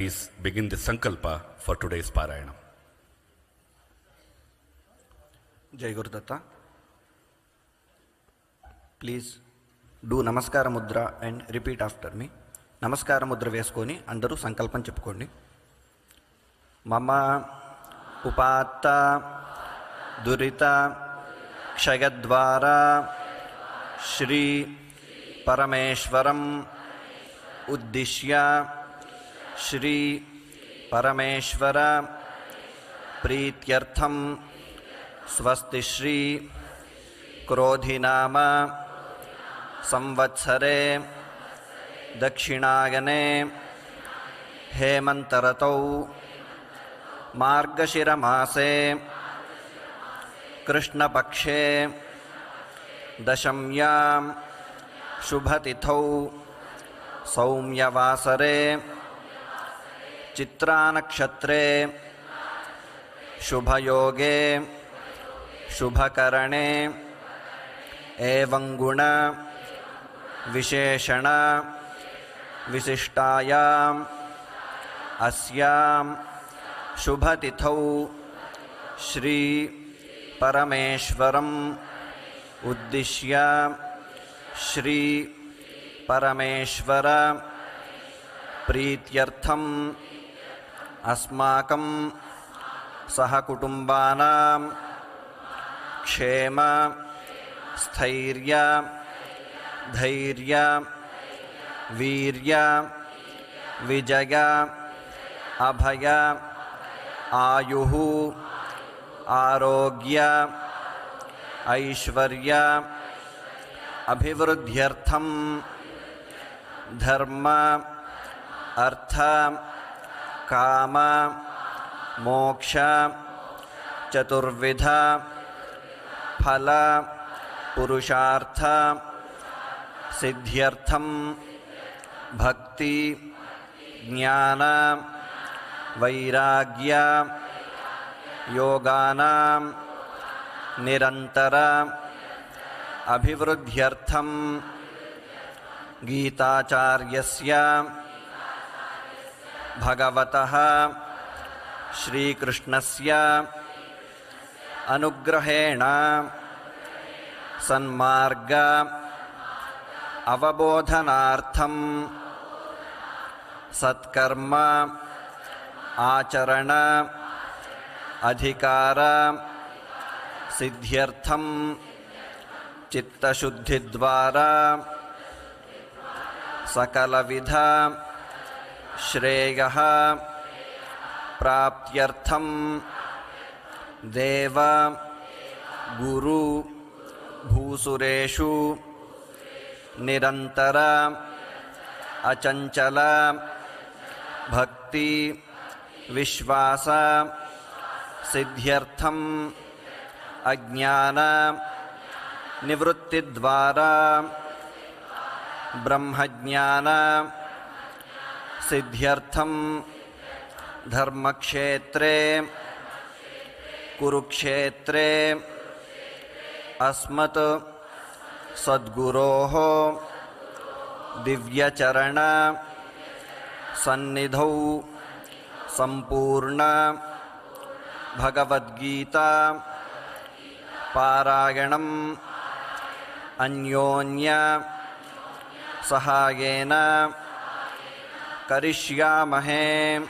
Please begin the Sankalpa for today's Parayana. Jai Guru Datta. Please do Namaskara Mudra and repeat after me. Namaskara Mudra Veskoni, Andaru Sankalpan Chepkondi. Mama Upatta Durita Kshayadvara Shri Parameshwaram Uddishya Shri Parameshwara Prityartham Swasti Shri Krodhinama Samvatsare Dakshinayane Hemantaratau Margashiramase Krishna Pakshe Dashamyam Shubhatithau Saumyavasare Chitra Nakshatre Shubhayoge Shubhakarane Evanguna Visheshana Visishtayam Asyam Shubhatithau Shri Parameshwaram Uddishya Shri Parameshwara Prityartham Asmakam Sahakutumbanam Kshema Sthairya Dhairya Virya Vijaya Abhaya Ayuhu Arogya Aishvarya Abhivruddhyartham Dharma Artha Kama Moksha Chaturvidha Phala Purushartha Siddhyartham Bhakti Jnana Vairagya Yoganam Nirantara Abhivruddhyartham Gitacharyasya Bhagavataha Shri Krishnasya Anugrahena Sanmarga Avabodhanartham Satkarma Acharana Adhikara Siddhyartham Chittashuddhidvara Sakalavidha Shreyaha Praptyartham Deva Guru Bhusureshu Nirantara Achanchala Bhakti Vishvasa Siddhyartham Ajnana Nivruttidvara Brahmajnana Siddhyartham Dharmakshetre Kurukshetre Asmat Sadguroho Divyacharana Sannidhau Sampurna Bhagavad Gita Parayanam Anyonya Sahayena Karishyamahe